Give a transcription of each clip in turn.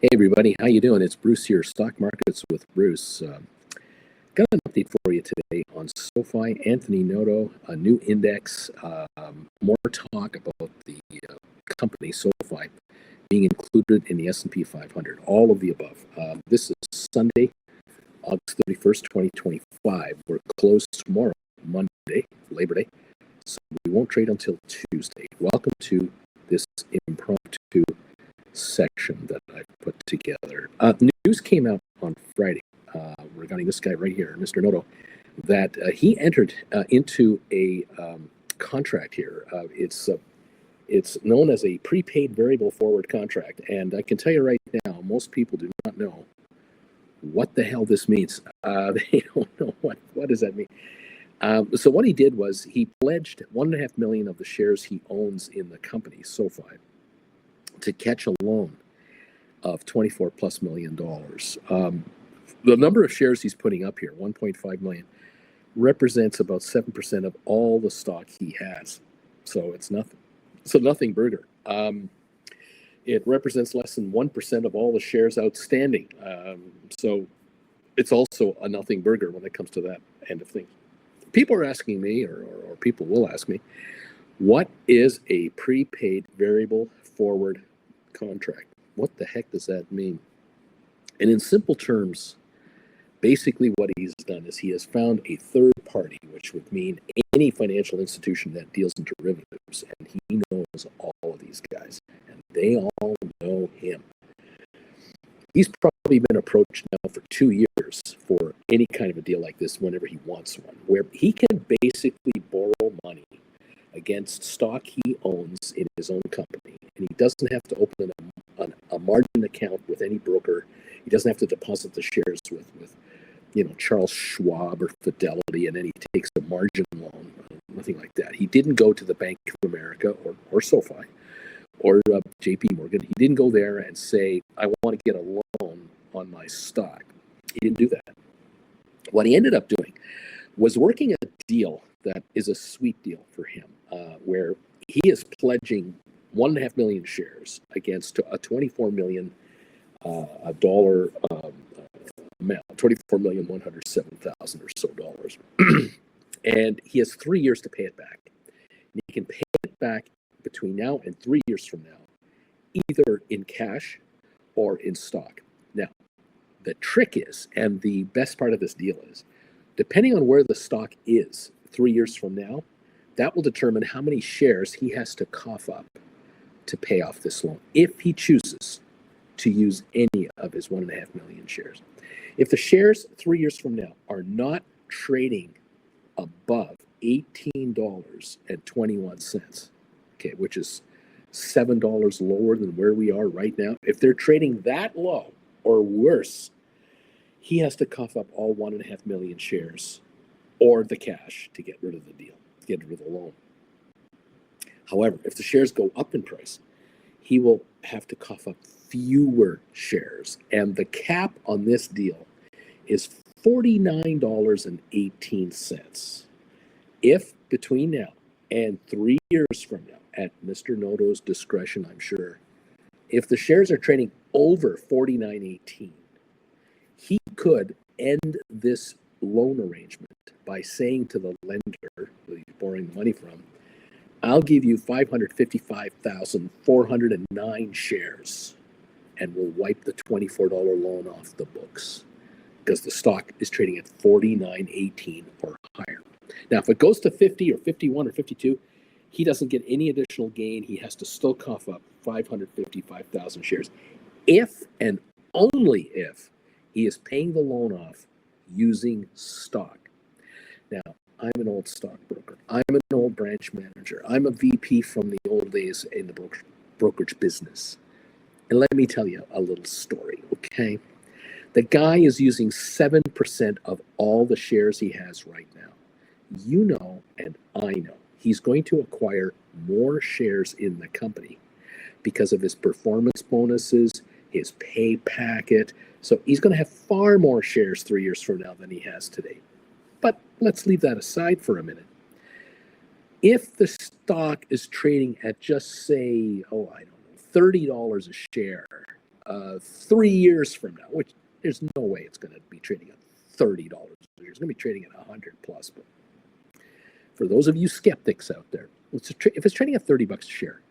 Hey everybody, how you doing? It's Bruce here, Stock Markets with Bruce. Got an update for you today on Sofi, Anthony Noto, a new index, more talk about the company Sofi being included in the S&P 500, all of the above. This is Sunday, August 31st, 2025. We're closed tomorrow, Monday, Labor Day, so we won't trade until Tuesday. Welcome to this impromptu section that I put together. News came out on Friday regarding this guy right here, Mr. Noto, that he entered into a contract here. It's known as a prepaid variable forward contract, and I can tell you right now, most people do not know what the hell this means. They don't know what does that mean. So what he did was he pledged 1.5 million of the shares he owns in the company, Sofi, to catch a loan of $24+ million. The number of shares he's putting up here, 1.5 million, represents about 7% of all the stock he has. So it's nothing. It's a nothing burger. It represents less than 1% of all the shares outstanding. So it's also a nothing burger when it comes to that end of things. People are asking me, or people will ask me, what is a prepaid variable forward contract? What the heck does that mean? And in simple terms, basically what he's done is he has found a third party, which would mean any financial institution that deals in derivatives, and he knows all of these guys, and they all know him. He's probably been approached now for 2 years for any kind of a deal like this whenever he wants one, where he can basically borrow money against stock he owns in his own company, and he doesn't have to open a margin account with any broker. He doesn't have to deposit the shares with Charles Schwab or Fidelity, and then he takes a margin loan. Nothing like that. He didn't go to the Bank of America or SoFi or JP Morgan. He didn't go there and say, I want to get a loan on my stock. He didn't do that. What he ended up doing was working a deal that is a sweet deal for him, where he is pledging 1.5 million shares against a $24 million dollar amount, $24,107,000 or so dollars. And he has 3 years to pay it back. And he can pay it back between now and 3 years from now, either in cash or in stock. Now, the trick is, and the best part of this deal is, depending on where the stock is 3 years from now, that will determine how many shares he has to cough up to pay off this loan, if he chooses to use any of his 1.5 million shares. If the shares 3 years from now are not trading above $18.21, okay, which is $7 lower than where we are right now, if they're trading that low or worse, he has to cough up all 1.5 million shares or the cash to get rid of the deal, to get rid of the loan. However, if the shares go up in price, he will have to cough up fewer shares. And the cap on this deal is $49.18. If between now and 3 years from now, at Mr. Noto's discretion, I'm sure, if the shares are trading over $49.18, he could end this loan arrangement by saying to the lender who he's borrowing the money from, I'll give you 555,409 shares, and we'll wipe the $24 loan off the books because the stock is trading at $49.18 or higher. Now, if it goes to 50 or 51 or 52, he doesn't get any additional gain. He has to still cough up 555,000 shares. If and only if he is paying the loan off using stock. Now, I'm an old stockbroker. I'm an old branch manager. I'm a VP from the old days in the brokerage business. And let me tell you a little story, okay? The guy is using 7% of all the shares he has right now. You know, and I know, he's going to acquire more shares in the company because of his performance bonuses, his pay packet. So he's going to have far more shares 3 years from now than he has today. But let's leave that aside for a minute. If the stock is trading at just say, I don't know, $30 a share, 3 years from now, which there's no way it's going to be trading at $30 a share. It's going to be trading at 100 plus. But for those of you skeptics out there, if it's trading at $30 a share,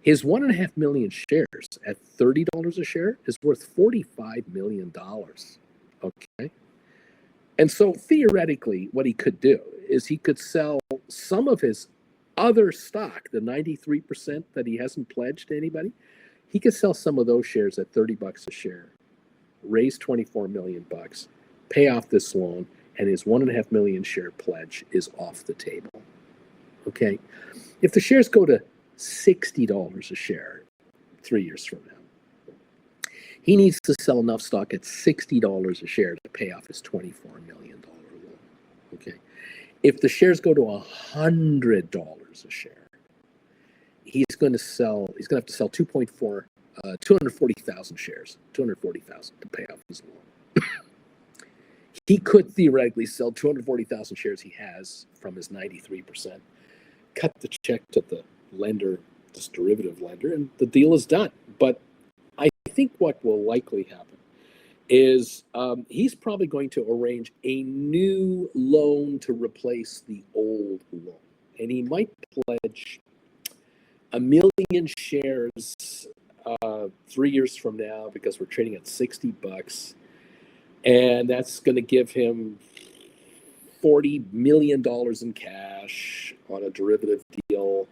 his 1.5 million shares at $30 a share is worth $45 million. Okay. And so theoretically, what he could do is he could sell some of his other stock, the 93% that he hasn't pledged to anybody. He could sell some of those shares at $30 a share, raise $24 million, pay off this loan, and his 1.5 million share pledge is off the table. Okay. If the shares go to $60 a share 3 years from now, he needs to sell enough stock at $60 a share to pay off his $24 million loan. Okay. If the shares go to $100 a share, he's going to have to sell 240,000 shares, 240,000 to pay off his loan. He could theoretically sell 240,000 shares he has from his 93%, cut the check to the lender, this derivative lender, and the deal is done. But I think what will likely happen is he's probably going to arrange a new loan to replace the old loan. And he might pledge 1 million shares 3 years from now because we're trading at $60. And that's going to give him $40 million in cash on a derivative deal.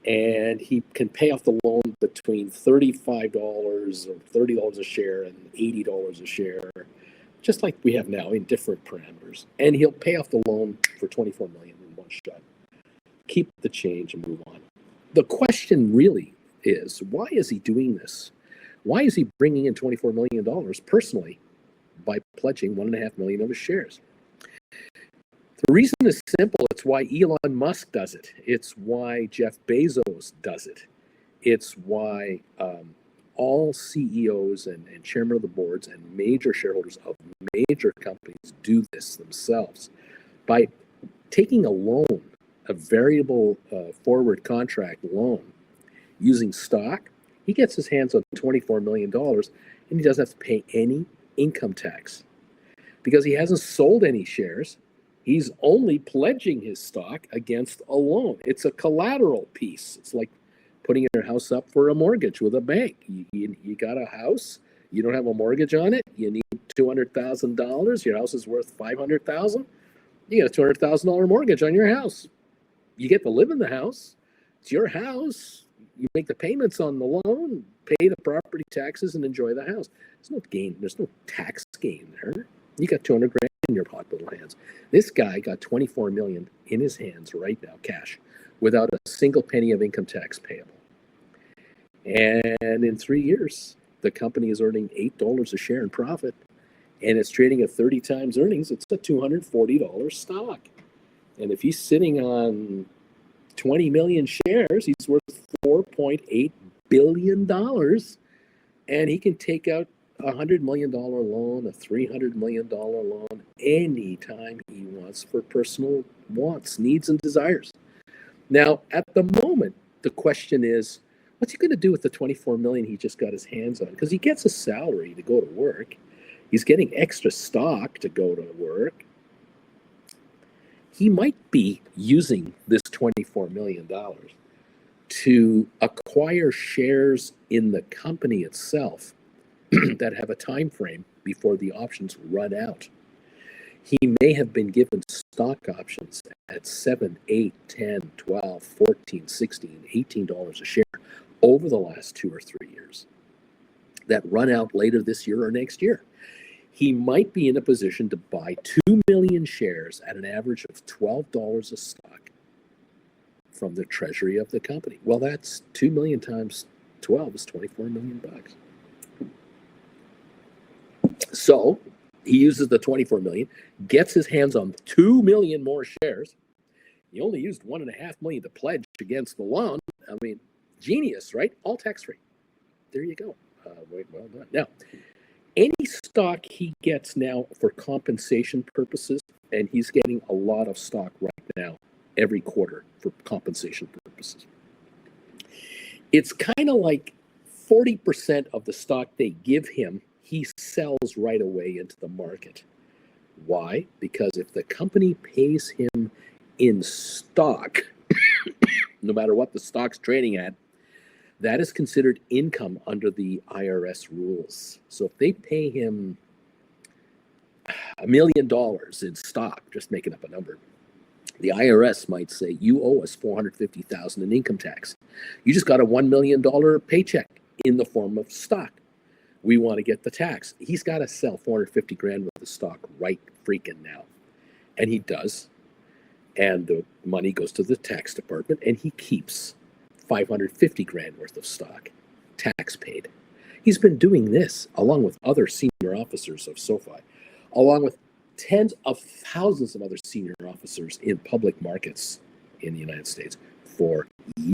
And he can pay off the loan between $35 or $30 a share and $80 a share, just like we have now in different parameters. And he'll pay off the loan for $24 million in one shot. Keep the change and move on. The question really is, why is he doing this? Why is he bringing in $24 million personally by pledging 1.5 million of his shares? The reason is simple. It's why Elon Musk does it. It's why Jeff Bezos does it. It's why all CEOs and chairmen of the boards and major shareholders of major companies do this themselves. By taking a loan, a variable forward contract loan, using stock, he gets his hands on $24 million and he doesn't have to pay any income tax because he hasn't sold any shares. He's only pledging his stock against a loan. It's a collateral piece. It's like putting your house up for a mortgage with a bank. You got a house, you don't have a mortgage on it, you need $200,000, your house is worth $500,000, you got a $200,000 mortgage on your house. You get to live in the house. It's your house. You make the payments on the loan, pay the property taxes, and enjoy the house. There's no gain. There's no tax gain there. You got 200 grand in your hot little hands. This guy got 24 million in his hands right now, cash, without a single penny of income tax payable. And in 3 years, the company is earning $8 a share in profit, and it's trading at 30 times earnings. It's a $240 stock. And if he's sitting on 20 million shares, he's worth $4.8 billion. And he can take out a $100 million loan, a $300 million loan, anytime he wants for personal wants, needs, and desires. Now, at the moment, the question is, what's he going to do with the $24 million he just got his hands on? Because he gets a salary to go to work. He's getting extra stock to go to work. He might be using this $24 million to acquire shares in the company itself that have a time frame before the options run out. He may have been given stock options at 7, 8, 10, 12, 14, 16, $18 a share over the last 2 or 3 years that run out later this year or next year. He might be in a position to buy 2 million shares at an average of $12 a stock from the treasury of the company. Well, that's 2 million times 12 is $24 million. So he uses the 24 million, gets his hands on 2 million more shares. He only used 1.5 million to pledge against the loan. I mean, genius, right? All tax-free. There you go. Well done. Now, any stock he gets now for compensation purposes, and he's getting a lot of stock right now every quarter for compensation purposes. It's kind of like 40% of the stock they give him, he sells right away into the market. Why? Because if the company pays him in stock, no matter what the stock's trading at, that is considered income under the IRS rules. So if they pay him $1 million in stock, just making up a number, the IRS might say, you owe us $450,000 in income tax. You just got a $1 million paycheck in the form of stock. We want to get the tax. He's got to sell 450 grand worth of stock right freaking now. And he does. And the money goes to the tax department, and he keeps 550 grand worth of stock, tax paid. He's been doing this along with other senior officers of Sofi, along with tens of thousands of other senior officers in public markets in the United States for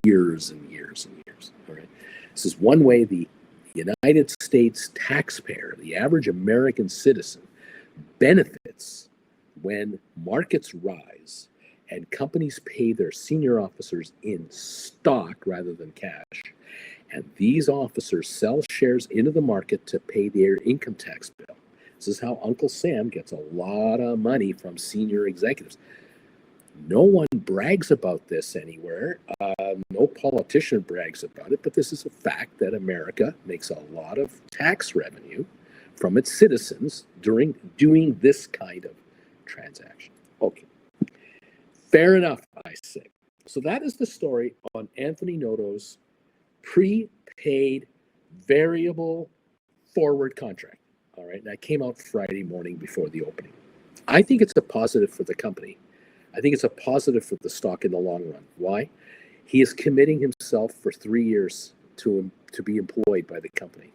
years and years and years. All right. This is one way the United States taxpayer, the average American citizen, benefits when markets rise and companies pay their senior officers in stock rather than cash. And these officers sell shares into the market to pay their income tax bill. This is how Uncle Sam gets a lot of money from senior executives. No one brags about this anywhere. No politician brags about it, but this is a fact that America makes a lot of tax revenue from its citizens during doing this kind of transaction. Okay. Fair enough, I say. So that is the story on Anthony Noto's prepaid variable forward contract. All right, that came out Friday morning before the opening. I think it's a positive for the company. I think it's a positive for the stock in the long run. Why? He is committing himself for 3 years to be employed by the company.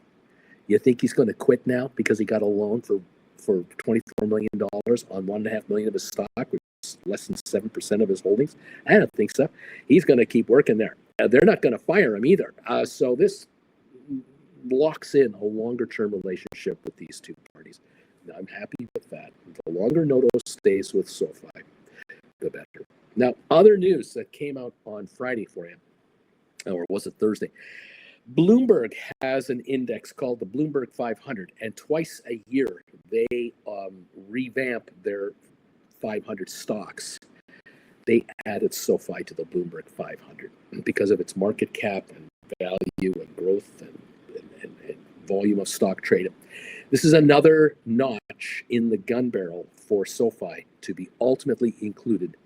You think he's going to quit now because he got a loan for $24 million on $1.5 million of his stock, which is less than 7% of his holdings? I don't think so. He's going to keep working there. They're not going to fire him either. So this locks in a longer-term relationship with these two parties. Now, I'm happy with that. The longer Noto stays with Sofi, the better. Now, other news that came out on Friday for you, or was it Thursday? Bloomberg has an index called the Bloomberg 500, and twice a year they revamp their 500 stocks. They added Sofi to the Bloomberg 500 because of its market cap and value and growth and volume of stock traded. This is another notch in the gun barrel for Sofi to be ultimately included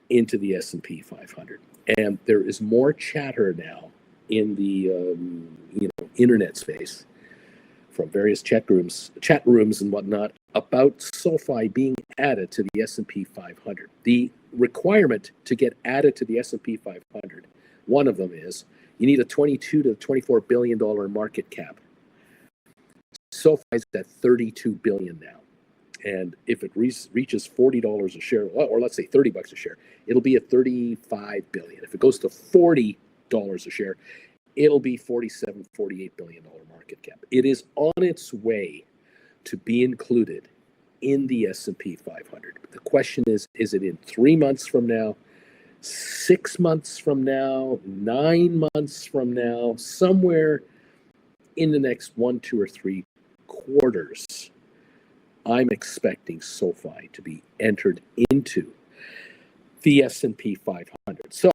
into the S&P 500. And there is more chatter now in the internet space from various chat rooms and whatnot about Sofi being added to the S&P 500. The requirement to get added to the S&P 500, one of them is you need a $22 to $24 billion market cap. Sofi's at $32 billion now. And if it reaches $40 a share, or let's say $30 a share, it'll be at $35 billion. If it goes to $40 a share, it'll be $48 billion market cap. It is on its way to be included in the S&P 500. The question is it in 3 months from now, 6 months from now, 9 months from now, somewhere in the next 1, 2, or 3 quarters? I'm expecting Sofi to be entered into the S&P 500. So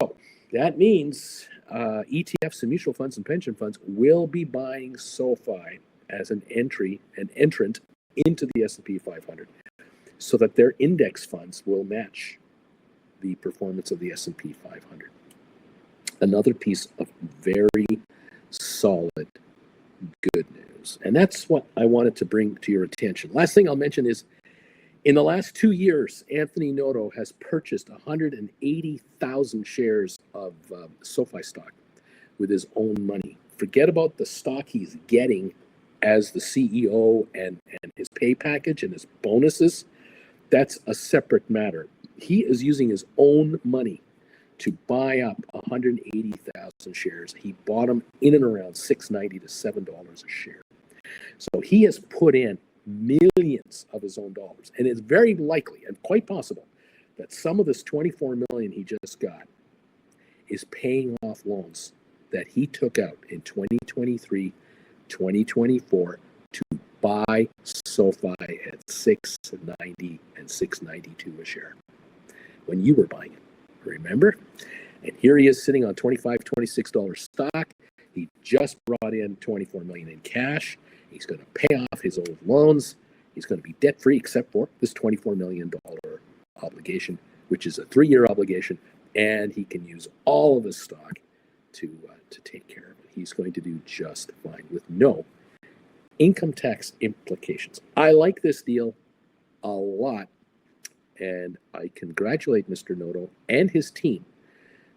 that means ETFs and mutual funds and pension funds will be buying Sofi as an entrant into the S&P 500 so that their index funds will match the performance of the S&P 500. Another piece of very solid good news. And that's what I wanted to bring to your attention. Last thing I'll mention is in the last 2 years, Anthony Noto has purchased 180,000 shares of Sofi stock with his own money. Forget about the stock he's getting as the CEO and his pay package and his bonuses. That's a separate matter. He is using his own money to buy up 180,000 shares. He bought them in and around $6.90 to $7 a share. So he has put in millions of his own dollars. And it's very likely and quite possible that some of this $24 million he just got is paying off loans that he took out in 2023, 2024 to buy SoFi at 690 and 692 a share when you were buying it. Remember? And here he is sitting on $25, $26 stock. He just brought in $24 million in cash. He's going to pay off his old loans. He's going to be debt-free except for this $24 million obligation, which is a 3-year obligation, and he can use all of his stock to take care of it. He's going to do just fine with no income tax implications. I like this deal a lot, and I congratulate Mr. Noto and his team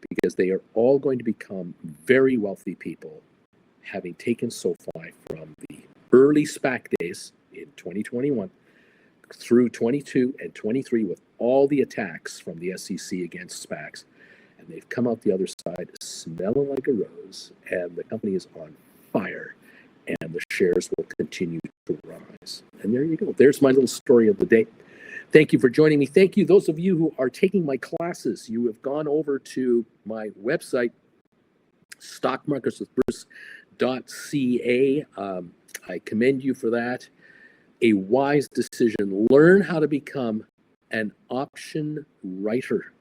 because they are all going to become very wealthy people, having taken SoFi from the early SPAC days in 2021 through 22 and 23 with all the attacks from the SEC against SPACs. And they've come out the other side smelling like a rose, and the company is on fire, and the shares will continue to rise. And there you go. There's my little story of the day. Thank you for joining me. Thank you, those of you who are taking my classes. You have gone over to my website, stockmarketswithbruce.ca. I commend you for that. A wise decision. Learn how to become an option writer.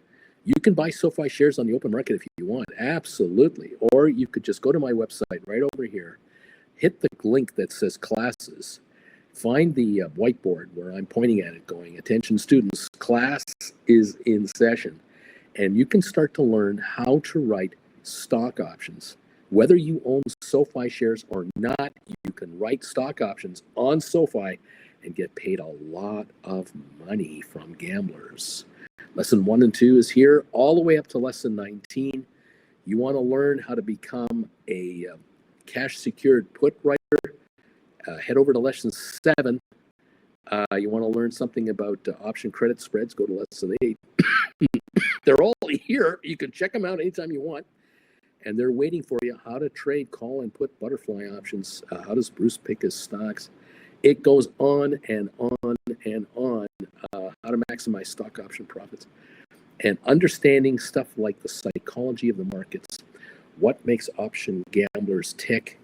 You can buy SoFi shares on the open market if you want, absolutely. Or you could just go to my website right over here, hit the link that says classes, find the whiteboard where I'm pointing at it going, attention students, class is in session. And you can start to learn how to write stock options. Whether you own SoFi shares or not, you can write stock options on SoFi and get paid a lot of money from gamblers. Lesson 1 and 2 is here, all the way up to lesson 19. You want to learn how to become a cash secured put writer, head over to lesson 7. You want to learn something about option credit spreads, go to lesson 8. They're all here. You can check them out anytime you want. And they're waiting for you. How to trade, call, and put butterfly options. How does Bruce pick his stocks? It goes on and on and on. How to maximize stock option profits. And understanding stuff like the psychology of the markets. What makes option gamblers tick?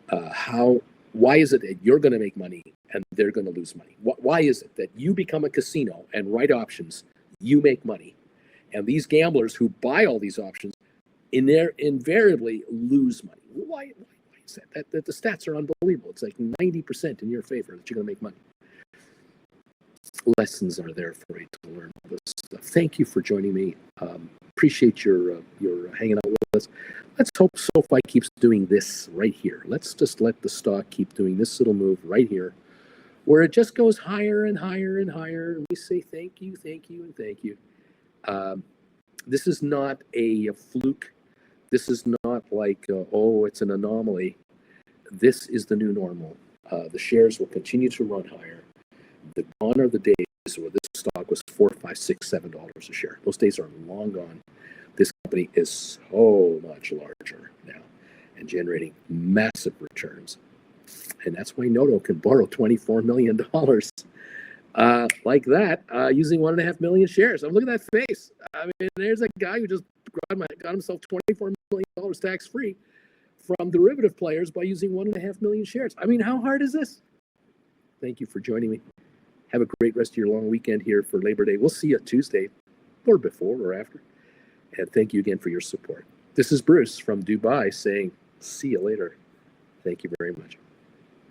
Why is it that you're going to make money and they're going to lose money? Why is it that you become a casino and write options, you make money? And these gamblers who buy all these options invariably lose money. Why is that? That the stats are unbelievable. It's like 90% in your favor that you're going to make money. Lessons are there for you to learn all this stuff. Thank you for joining me. Appreciate your hanging out with us. Let's hope SoFi keeps doing this right here. Let's just let the stock keep doing this little move right here, where it just goes higher and higher and higher. And we say thank you, thank you, and thank you. This is not a fluke. This is not like, it's an anomaly. This is the new normal. The shares will continue to run higher. Gone are the days where this stock was $4, $5, $6, $7 a share. Those days are long gone. This company is so much larger now and generating massive returns. And that's why Noto can borrow $24 million like that using 1.5 million shares. Look at that face. I mean, there's a guy who just got himself $24 million tax-free from derivative players by using 1.5 million shares. I mean, how hard is this? Thank you for joining me. Have a great rest of your long weekend here for Labor Day. We'll see you Tuesday or before or after. And thank you again for your support. This is Bruce from Dubai saying, see you later. Thank you very much.